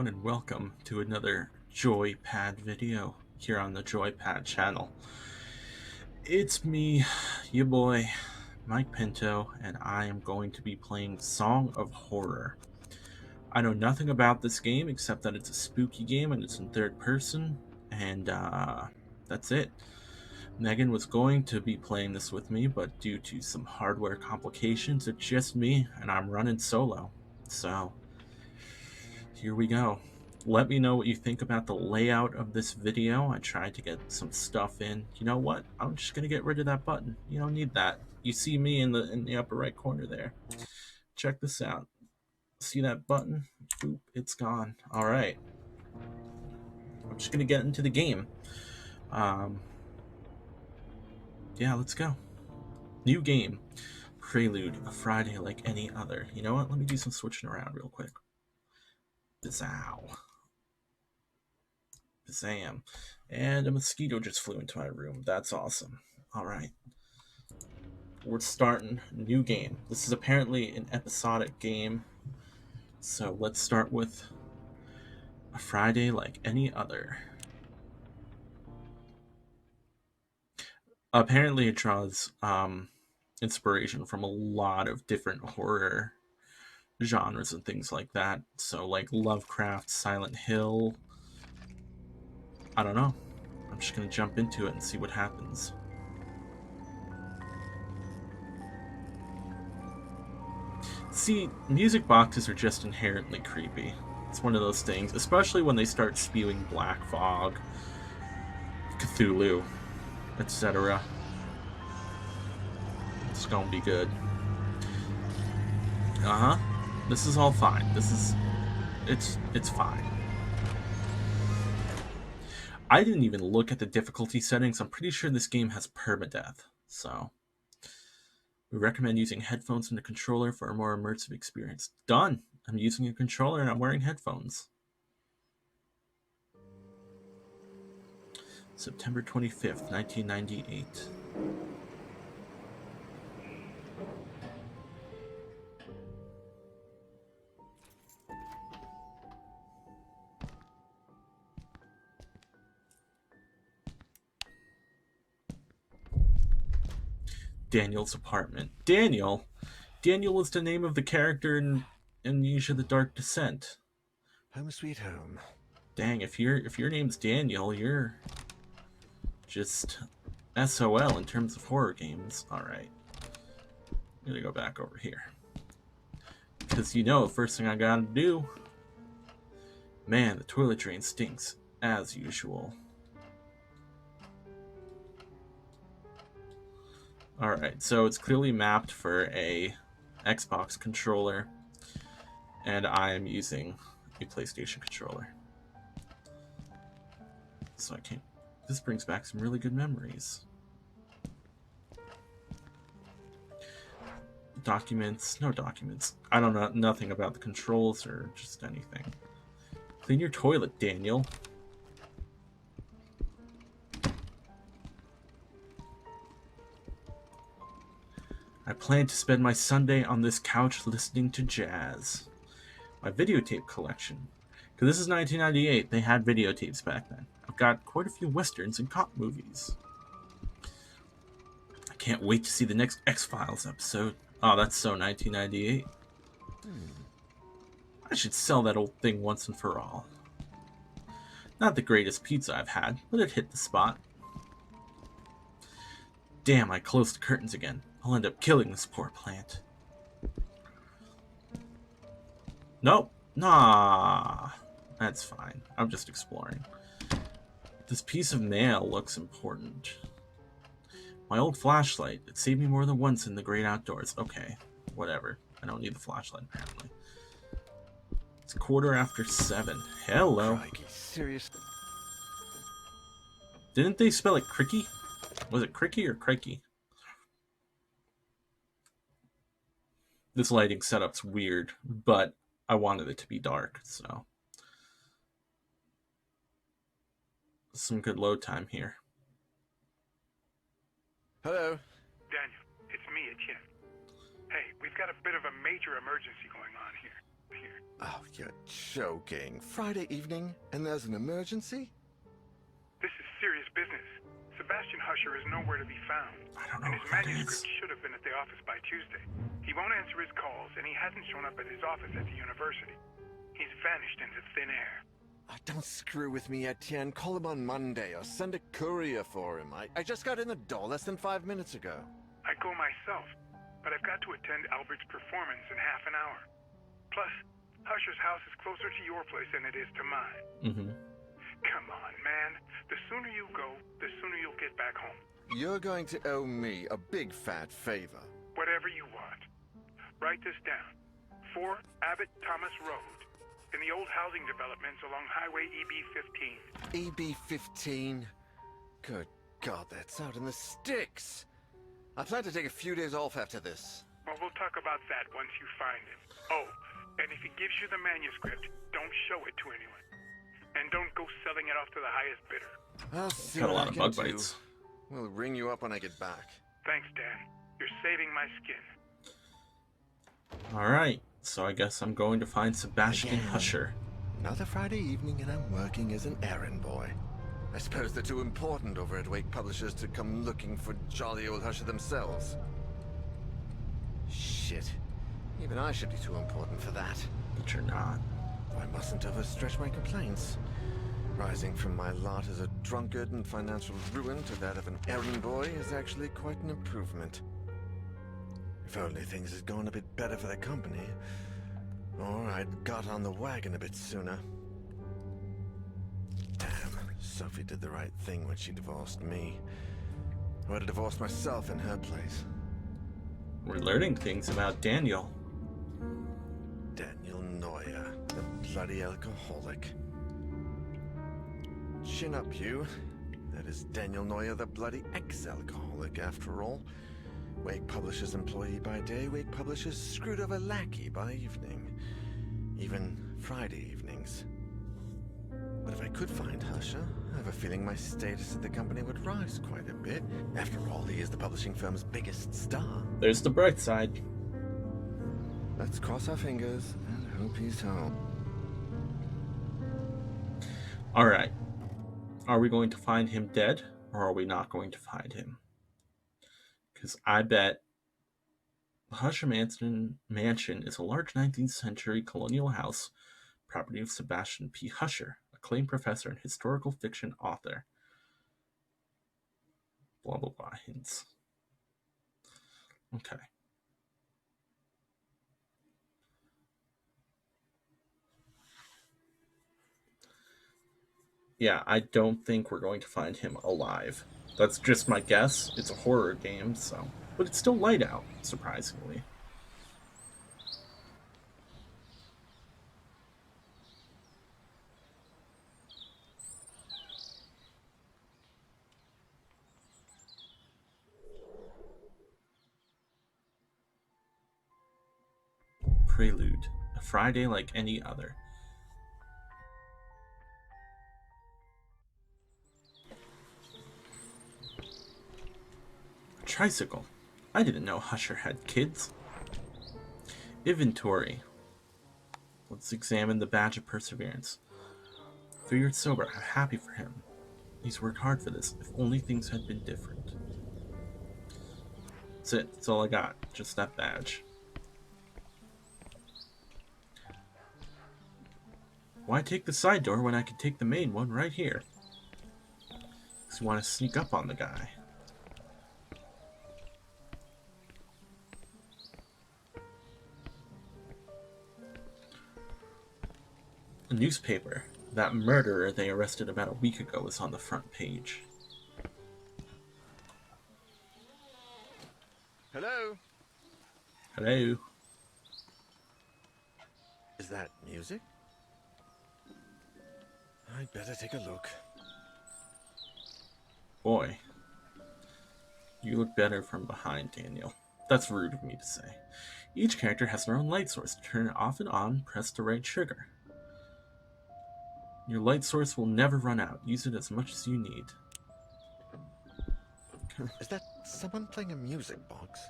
everyone, and welcome to another JoyPad video here on the JoyPad channel. It's me, your boy, Mike Pinto, and I am going to be playing Song of Horror. I know nothing about this game except that it's a spooky game and it's in third person, and that's it. Megan was going to be playing this with me, but due to some hardware complications, it's just me, and I'm running solo. So here we go. Let me know what you think about the layout of this video. I tried to get some stuff in. You know what? I'm just gonna get rid of that button. You don't need that. You see me in the upper right corner there. Check this out. See that button? Boop, it's gone. All right. I'm just gonna get into the game. Yeah, let's go. New game. Prelude. A Friday like any other. You know what? Let me do some switching around real quick. Bizow. Zam. And a mosquito just flew into my room. That's awesome. Alright. We're starting a new game. This is apparently an episodic game. So let's start with A Friday like any other. Apparently it draws inspiration from a lot of different horror genres and things like that. So like Lovecraft, Silent Hill. I don't know. I'm just gonna jump into it and see what happens. See, music boxes are just inherently creepy. It's one of those things, especially when they start spewing black fog, Cthulhu, etc. It's gonna be good. Uh-huh. This is all fine. It's fine. I didn't even look at the difficulty settings. I'm pretty sure this game has permadeath, so we recommend using headphones and a controller for a more immersive experience. Done! I'm using a controller and I'm wearing headphones. September 25th, 1998. Daniel's apartment. Daniel? Daniel is the name of the character in Amnesia: The Dark Descent. Home sweet home. Dang, if your name's Daniel, you're just SOL in terms of horror games. Alright. I'm gonna go back over here. Because you know, the first thing I gotta do... Man, the toilet drain stinks, as usual. Alright, so it's clearly mapped for a Xbox controller, and I am using a PlayStation controller. So I can't... This brings back some really good memories. Documents, no documents. I don't know nothing about the controls or just anything. Clean your toilet, Daniel. I plan to spend my Sunday on this couch listening to jazz. My videotape collection. Because this is 1998, they had videotapes back then. I've got quite a few westerns and cop movies. I can't wait to see the next X-Files episode. Oh, that's so 1998. I should sell that old thing once and for all. Not the greatest pizza I've had, but it hit the spot. Damn, I closed the curtains again. I'll end up killing this poor plant. Nope. Nah. That's fine. I'm just exploring. This piece of mail looks important. My old flashlight. It saved me more than once in the great outdoors. Okay. Whatever. I don't need the flashlight, apparently. It's 7:15. Hello. Crikey, seriously? Didn't they spell it cricky? Was it cricky or crikey? This lighting setup's weird, but I wanted it to be dark, so. Some good load time here. Hello? Daniel, it's me, Etienne. Hey, we've got a bit of a major emergency going on here. here. Oh, you're joking. Friday evening, and there's an emergency? This is serious business. Sebastian Husher is nowhere to be found. I don't And know his who that manuscript is. should have been at the office by Tuesday. He won't answer his calls, and he hasn't shown up at his office at the university. He's vanished into thin air. Don't screw with me, Etienne. Call him on Monday or send a courier for him. I just got in the door less than 5 minutes ago. I'd go myself, but I've got to attend Albert's performance in half an hour. Plus, Husher's house is closer to your place than it is to mine. Mm-hmm. Come on, man. The sooner you go, the sooner you'll get back home. You're going to owe me a big fat favor. Whatever you want. Write this down. 4 Abbott Thomas Road, in the old housing developments along Highway EB-15. EB-15? Good God, that's out in the sticks. I plan to take a few days off after this. Well, we'll talk about that once you find him. Oh, and if he gives you the manuscript, don't show it to anyone. And don't go selling it off to the highest bidder. I'll see Got a what lot I of can bug do. bites. We'll ring you up when I get back. Thanks, Dan. You're saving my skin. Alright, so I guess I'm going to find Sebastian Again. Husher. Another Friday evening and I'm working as an errand boy. I suppose they're too important over at Wake Publishers to come looking for jolly old Husher themselves. Shit. Even I should be too important for that. But you're not. I mustn't overstretch my complaints. Rising from my lot as a drunkard and financial ruin to that of an errand boy is actually quite an improvement. If only things had gone a bit better for the company, or I'd got on the wagon a bit sooner. Damn, Sophie did the right thing when she divorced me. I would have divorced myself in her place. We're learning things about Daniel. Daniel Neuer, the bloody alcoholic. Chin up, you. That is Daniel Neuer, the bloody ex-alcoholic, after all. Wake Publishers employee by day, Wake Publishers screwed over lackey by evening. Even Friday evenings. But if I could find Husher, I have a feeling my status at the company would rise quite a bit. After all, he is the publishing firm's biggest star. There's the bright side. Let's cross our fingers and hope he's home. Alright. Are we going to find him dead, or are we not going to find him? Because I bet the Husher Mansion is a large 19th century colonial house, property of Sebastian P. Husher, acclaimed professor and historical fiction author. Blah, blah, blah, hints. Okay. Yeah, I don't think we're going to find him alive. That's just my guess. It's a horror game, so... But it's still light out, surprisingly. Prelude. A Friday like any other. A tricycle. I didn't know Husher had kids. Inventory. Let's examine the badge of perseverance. 3 years sober. I'm happy for him. He's worked hard for this. If only things had been different. That's it. That's all I got. Just that badge. Why take the side door when I can take the main one right here? Because you want to sneak up on the guy. A newspaper. That murderer they arrested about a week ago is on the front page. Hello? Hello? Is that music? I'd better take a look. Boy. You look better from behind, Daniel. That's rude of me to say. Each character has their own light source. Turn it off and on, press the right trigger. Your light source will never run out. Use it as much as you need. Is that someone playing a music box?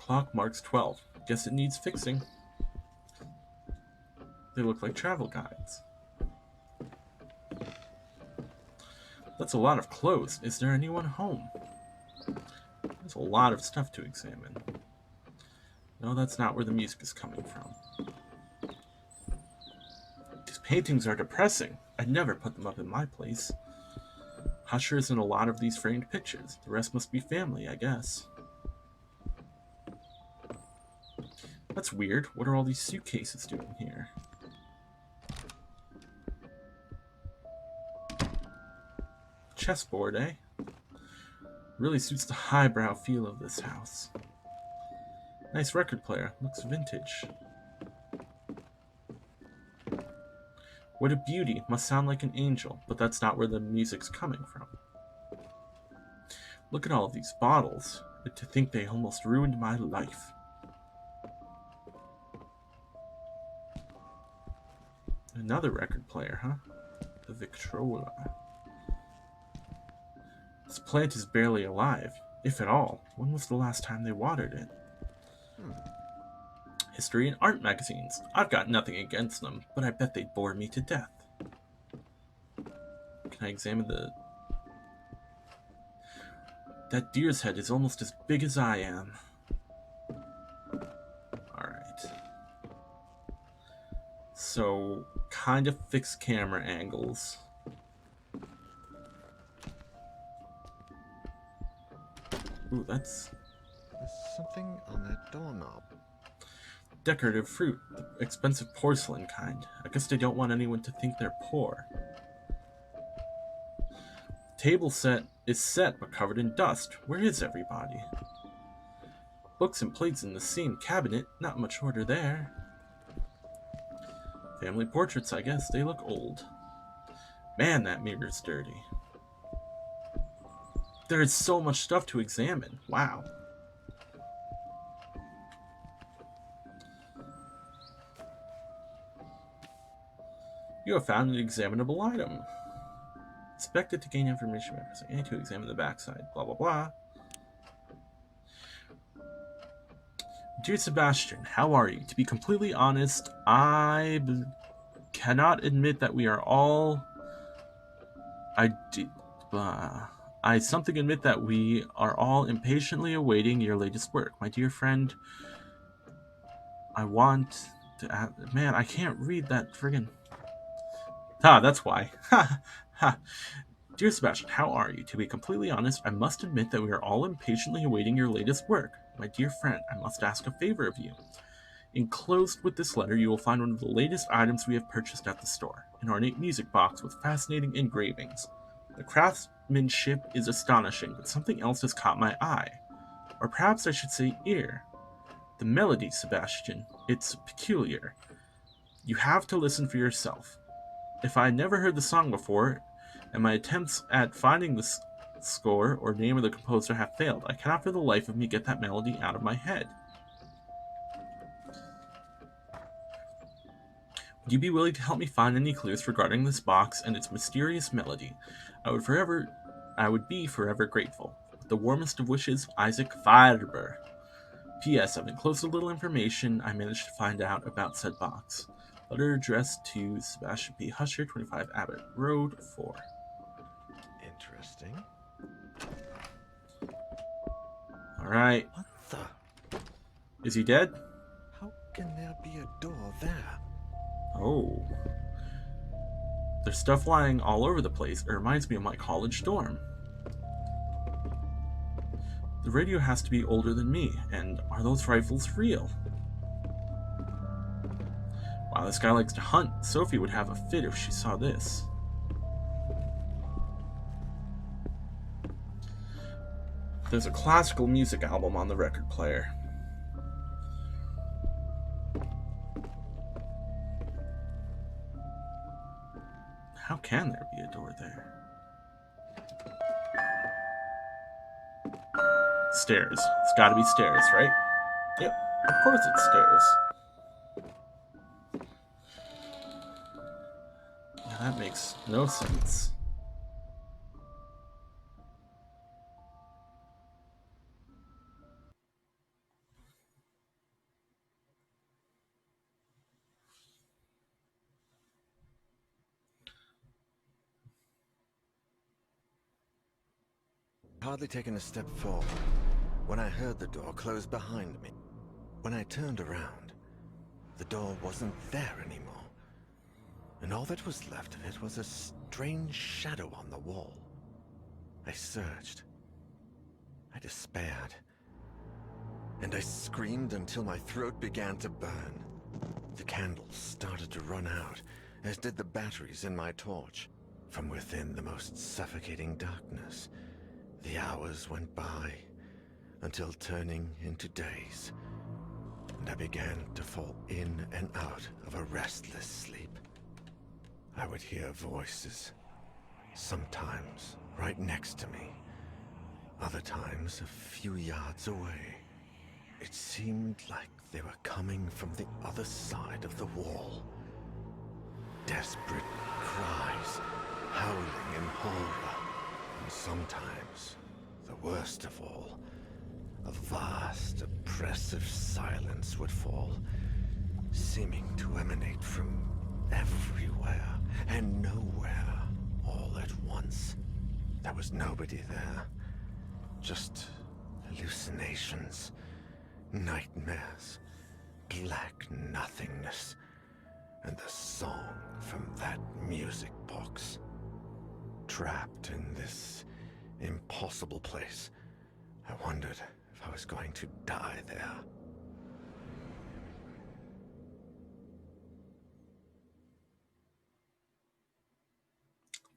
clock marks 12. Guess it needs fixing. They look like travel guides. That's a lot of clothes. Is there anyone home? There's a lot of stuff to examine. No, that's not where the music is coming from. These paintings are depressing. I'd never put them up in my place. Hushers in a lot of these framed pictures. The rest must be family, I guess. That's weird. What are all these suitcases doing here? Chessboard, eh? Really suits the highbrow feel of this house. Nice record player. Looks vintage. What a beauty. Must sound like an angel, but that's not where the music's coming from. Look at all of these bottles. To think they almost ruined my life. Another record player, huh? The Victrola. This plant is barely alive, if at all. When was the last time they watered it? History and art magazines. I've got nothing against them, but I bet they'd bore me to death. Can I examine the... That deer's head is almost as big as I am. Alright. So, kind of fixed camera angles. Ooh, that's... There's something on that doorknob. Decorative fruit. The expensive porcelain kind. I guess they don't want anyone to think they're poor. Table set is set but covered in dust. Where is everybody? Books and plates in the same cabinet. Not much order there. Family portraits, I guess. They look old. Man, that mirror's dirty. There is so much stuff to examine. Wow. You have found an examinable item. Inspect it to gain information by pressing A to examine the backside. Blah, blah, blah. Dear Sebastian, how are you? To be completely honest, I cannot admit that we are all... I something admit that we are all impatiently awaiting your latest work. My dear friend, I want to add... Man, I can't read that friggin'... Ah, that's why. Ha! Ha! Dear Sebastian, how are you? To be completely honest, I must admit that we are all impatiently awaiting your latest work. My dear friend, I must ask a favor of you. Enclosed with this letter, you will find one of the latest items we have purchased at the store. An ornate music box with fascinating engravings. The craftsmanship is astonishing, but something else has caught my eye. Or perhaps I should say ear. The melody, Sebastian. It's peculiar. You have to listen for yourself. If I had never heard the song before, and my attempts at finding the score or name of the composer have failed, I cannot for the life of me get that melody out of my head. Would you be willing to help me find any clues regarding this box and its mysterious melody? I would be forever grateful. With the warmest of wishes, Isaac Farber. P.S. I've enclosed a little information I managed to find out about said box. Letter addressed to Sebastian P. Husher, 25 Abbott Road, 4. Interesting. Alright. What the? Is he dead? How can there be a door there? Oh. There's stuff lying all over the place. It reminds me of my college dorm. The radio has to be older than me, and are those rifles real? Wow, this guy likes to hunt. Sophie would have a fit if she saw this. There's a classical music album on the record player. How can there be a door there? Stairs. It's gotta be stairs, right? Yep, of course it's stairs. Yeah, that makes no sense. hardly taken a step forward when I heard the door close behind me. When I turned around, the door wasn't there anymore, and all that was left of it was a strange shadow on the wall. I surged. I despaired. And I screamed until my throat began to burn. The candles started to run out, as did the batteries in my torch. From within the most suffocating darkness, the hours went by, until turning into days, and I began to fall in and out of a restless sleep. I would hear voices, sometimes right next to me, other times a few yards away. It seemed like they were coming from the other side of the wall. Desperate cries, howling in horror, and sometimes, the worst of all, a vast, oppressive silence would fall, seeming to emanate from everywhere and nowhere all at once. There was nobody there, just hallucinations, nightmares, black nothingness, and the song from that music box. Trapped in this impossible place, I wondered if I was going to die there.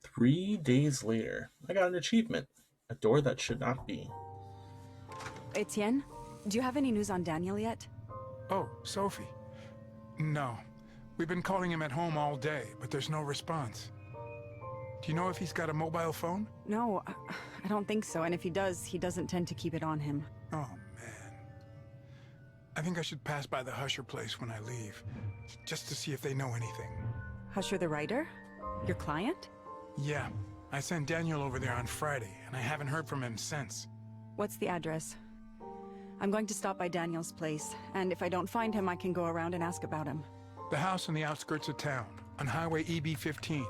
Three days later, I got an achievement. A door that should not be. Etienne, do you have any news on Daniel yet? Oh, Sophie. No. We've been calling him at home all day, but there's no response. Do you know if he's got a mobile phone? No, I don't think so, and if he does, he doesn't tend to keep it on him. Oh, man. I think I should pass by the Husher place when I leave, just to see if they know anything. Husher the writer? Your client? Yeah. I sent Daniel over there on Friday, and I haven't heard from him since. What's the address? I'm going to stop by Daniel's place, and if I don't find him, I can go around and ask about him. The house on the outskirts of town, on Highway EB-15.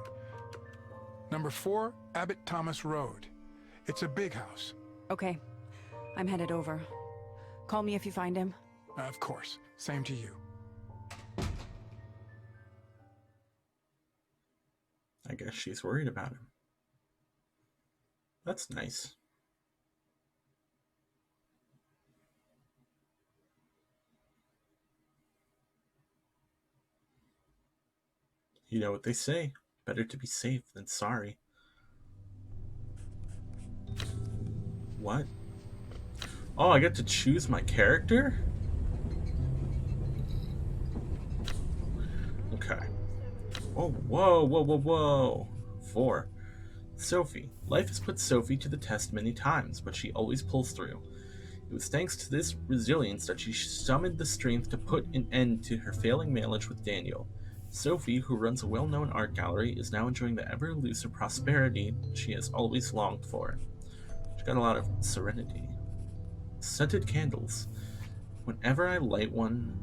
Number 4, Abbott Thomas Road. It's a big house. Okay. I'm headed over. Call me if you find him. Of course. Same to you. I guess she's worried about him. That's nice. You know what they say. Better to be safe than sorry. What? Oh, I get to choose my character? Okay. Oh, whoa, whoa, whoa, whoa. 4. Sophie. Life has put Sophie to the test many times, but she always pulls through. It was thanks to this resilience that she summoned the strength to put an end to her failing marriage with Daniel. Sophie, who runs a well-known art gallery, is now enjoying the ever-elusive prosperity she has always longed for. She's got a lot of serenity. Scented candles. Whenever I light one,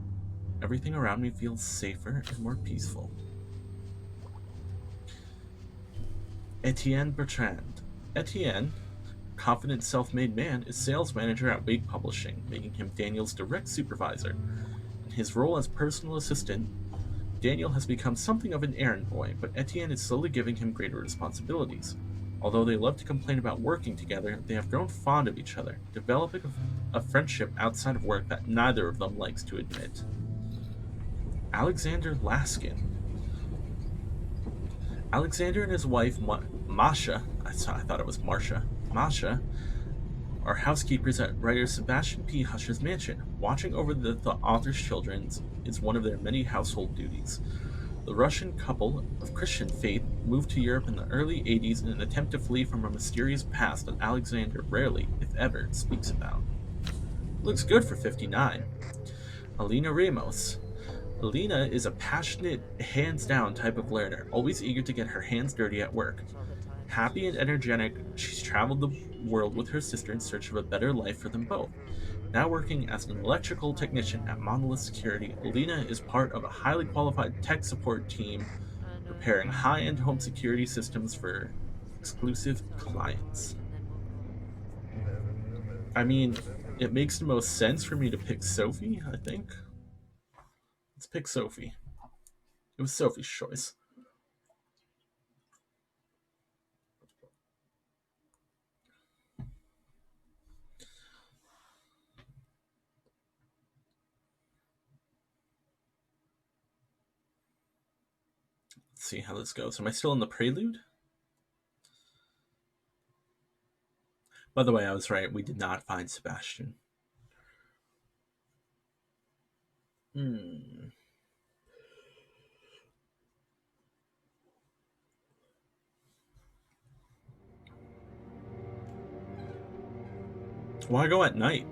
everything around me feels safer and more peaceful. Etienne Bertrand. Etienne, confident self-made man, is sales manager at Wake Publishing, making him Daniel's direct supervisor. In his role as personal assistant, Daniel has become something of an errand boy, but Etienne is slowly giving him greater responsibilities. Although they love to complain about working together, they have grown fond of each other, developing a friendship outside of work that neither of them likes to admit. Alexander Laskin. Alexander and his wife, Masha, I thought it was Marsha, Masha, are housekeepers at writer Sebastian P. Husher's mansion. Watching over the author's children is one of their many household duties. The Russian couple of Christian faith moved to Europe in the early 80s in an attempt to flee from a mysterious past that Alexander rarely, if ever, speaks about. Looks good for 59. Alina Ramos. Alina is a passionate, hands-down type of learner, always eager to get her hands dirty at work. Happy and energetic, she's traveled the world with her sister in search of a better life for them both. Now working as an electrical technician at Monolith Security, Alina is part of a highly qualified tech support team repairing high-end home security systems for exclusive clients. I mean, it makes the most sense for me to pick Sophie, I think. Let's pick Sophie. It was Sophie's choice. Let's see how this goes. Am I still in the prelude? By the way, I was right. We did not find Sebastian. Why go at night?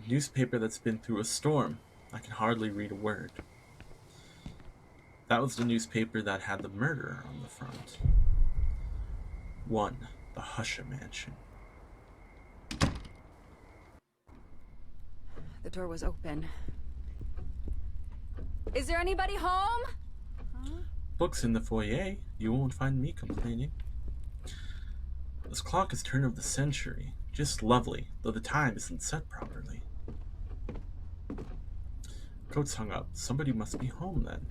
Newspaper that's been through a storm. I can hardly read a word. That was the newspaper that had the murder on the front. 1. The Husha Mansion. The door was open. Is there anybody home? Books in the foyer. You won't find me complaining. This clock is turn of the century. Just lovely, though the time isn't set properly. Coat's hung up. Somebody must be home then.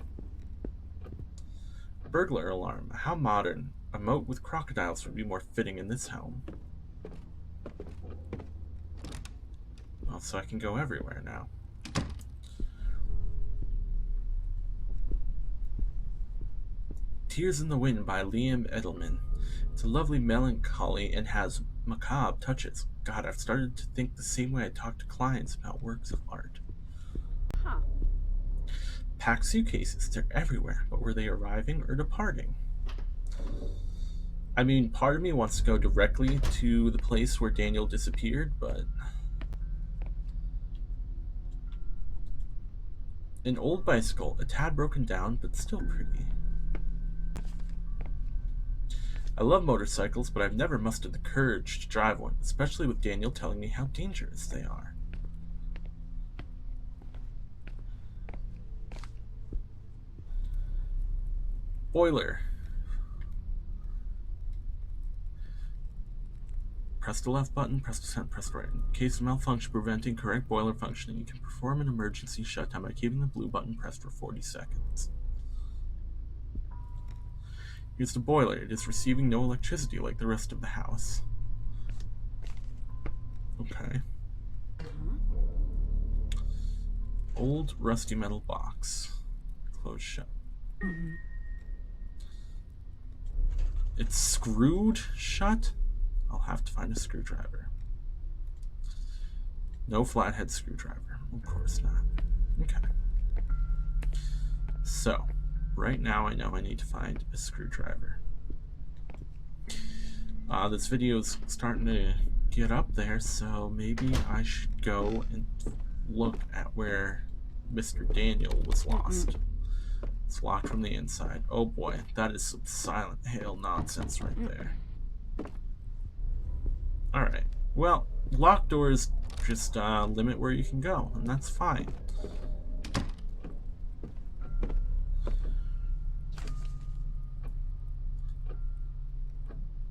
Burglar alarm. How modern. A moat with crocodiles would be more fitting in this home. Well, so I can go everywhere now. Tears in the Wind by Liam Edelman. It's a lovely melancholy and has macabre touches. God, I've started to think the same way I talk to clients about works of art. Huh. Packed suitcases, they're everywhere, but were they arriving or departing? I mean, part of me wants to go directly to the place where Daniel disappeared, but... An old bicycle, a tad broken down, but still pretty. I love motorcycles, but I've never mustered the courage to drive one, especially with Daniel telling me how dangerous they are. Boiler. Press the left button, press the center, press the right. In case of malfunction preventing correct boiler functioning, you can perform an emergency shutdown by keeping the blue button pressed for 40 seconds. Here's the boiler. It is receiving no electricity like the rest of the house. Okay. Old rusty metal box. Closed shut. It's screwed shut? I'll have to find a screwdriver. No flathead screwdriver. Of course not. Okay. So, right now I know I need to find a screwdriver. This video is starting to get up there, so maybe I should go and look at where Mr. Daniel was lost. It's locked from the inside. Oh boy, that is some Silent Hill nonsense right there. Alright, well, locked doors just limit where you can go, and that's fine.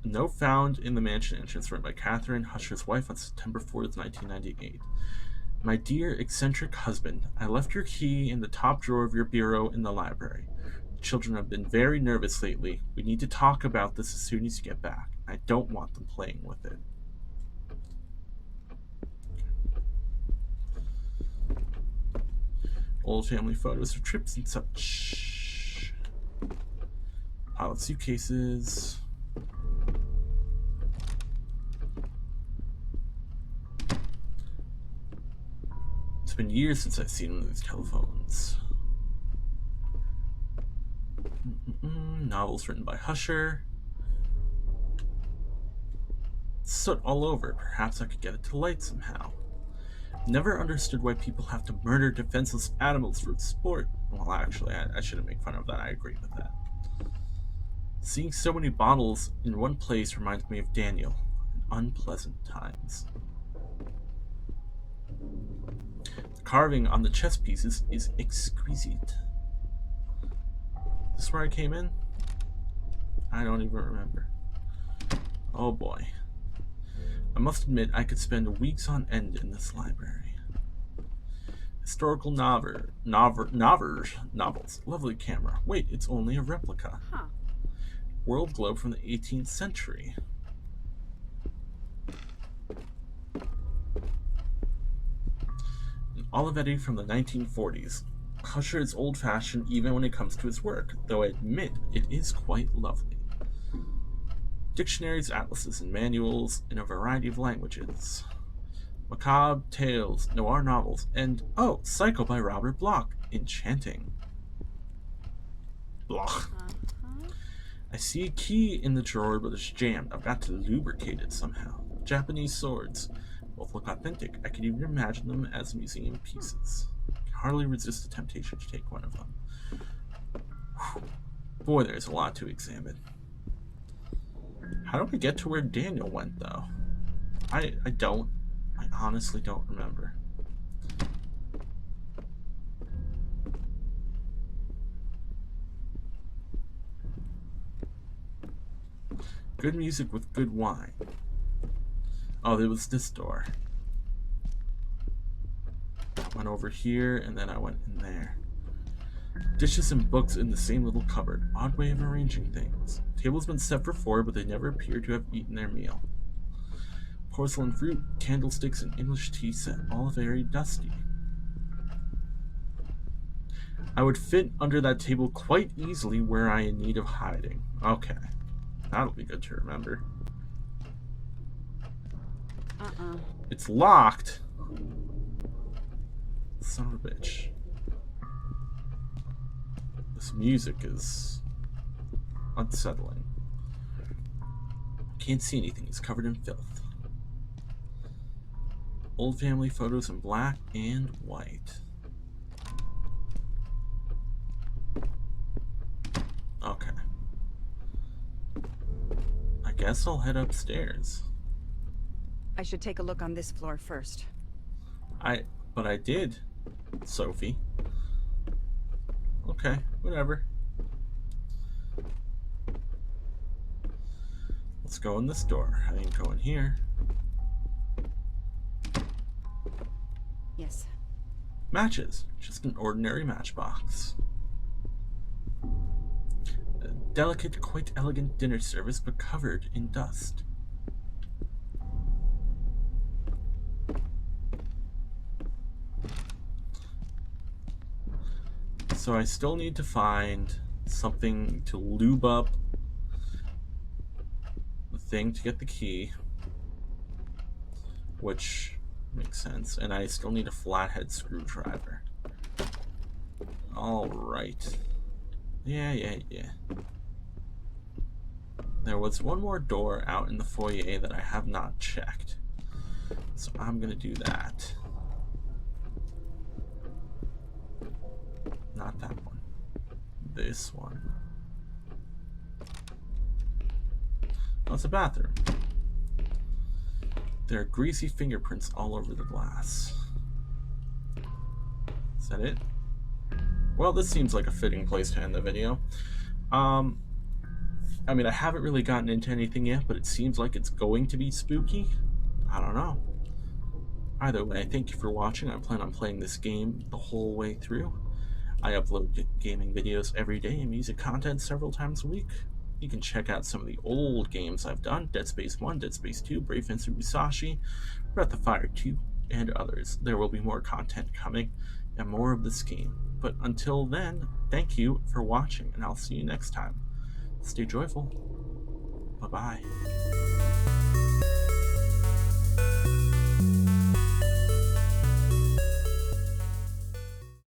A note found in the mansion entrance written by Catherine Husher's wife on September 4th, 1998. My dear eccentric husband, I left your key in the top drawer of your bureau in the library. The children have been very nervous lately. We need to talk about this as soon as you get back. I don't want them playing with it. Old family photos of trips and such. Pile of suitcases. It's been years since I've seen one of these telephones. Novels written by Husher. Soot all over. Perhaps I could get it to light somehow. Never understood why people have to murder defenseless animals for sport. Well, actually, I shouldn't make fun of that. I agree with that. Seeing so many bottles in one place reminds me of Daniel and unpleasant times. The carving on the chess pieces is exquisite. Is this where I came in? I don't even remember. Oh boy. I must admit I could spend weeks on end in this library. Historical novels. Lovely camera. Wait, it's only a replica. Huh. World globe from the 18th century. An Olivetti from the 1940s. Usher is old-fashioned even when it comes to his work, though I admit it is quite lovely. Dictionaries, atlases, and manuals in a variety of languages. Macabre tales, noir novels, and, oh, Psycho by Robert Bloch. Enchanting. Bloch. I see a key in the drawer, but it's jammed. I've got to lubricate it somehow. Japanese swords. Both look authentic. I could even imagine them as museum pieces. I can hardly resist the temptation to take one of them. Whew. Boy, there's a lot to examine. How do we get to where Daniel went, though? I honestly don't remember. Good music with good wine. Oh, there was this door. I went over here, and then I went in there. Dishes and books in the same little cupboard. Odd way of arranging things. Table's been set for 4, but they never appear to have eaten their meal. Porcelain fruit, candlesticks, and English tea set, all very dusty. I would fit under that table quite easily were I in need of hiding. Okay. That'll be good to remember. It's locked. Son of a bitch. This music is unsettling. Can't see anything. It's covered in filth. Old family photos in black and white. Okay. I guess I'll head upstairs. I should take a look on this floor first. But I did, Sophie. Okay, whatever. Let's go in this door. I didn't go in here. Yes. Matches. Just an ordinary matchbox. A delicate, quite elegant dinner service, but covered in dust. So I still need to find something to lube up the thing to get the key, which makes sense, and I still need a flathead screwdriver. Alright. Yeah. There was one more door out in the foyer that I have not checked, so I'm gonna do that. Not that one. This one. Oh, it's a bathroom. There are greasy fingerprints all over the glass. Is that it? Well, this seems like a fitting place to end the video. I mean, I haven't really gotten into anything yet, but it seems like it's going to be spooky. I don't know. Either way, thank you for watching. I plan on playing this game the whole way through. I upload gaming videos every day and music content several times a week. You can check out some of the old games I've done: Dead Space 1, Dead Space 2, Brave Fencer Musashi, Breath of Fire 2, and others. There will be more content coming and more of this game. But until then, thank you for watching, and I'll see you next time. Stay joyful. Bye-bye.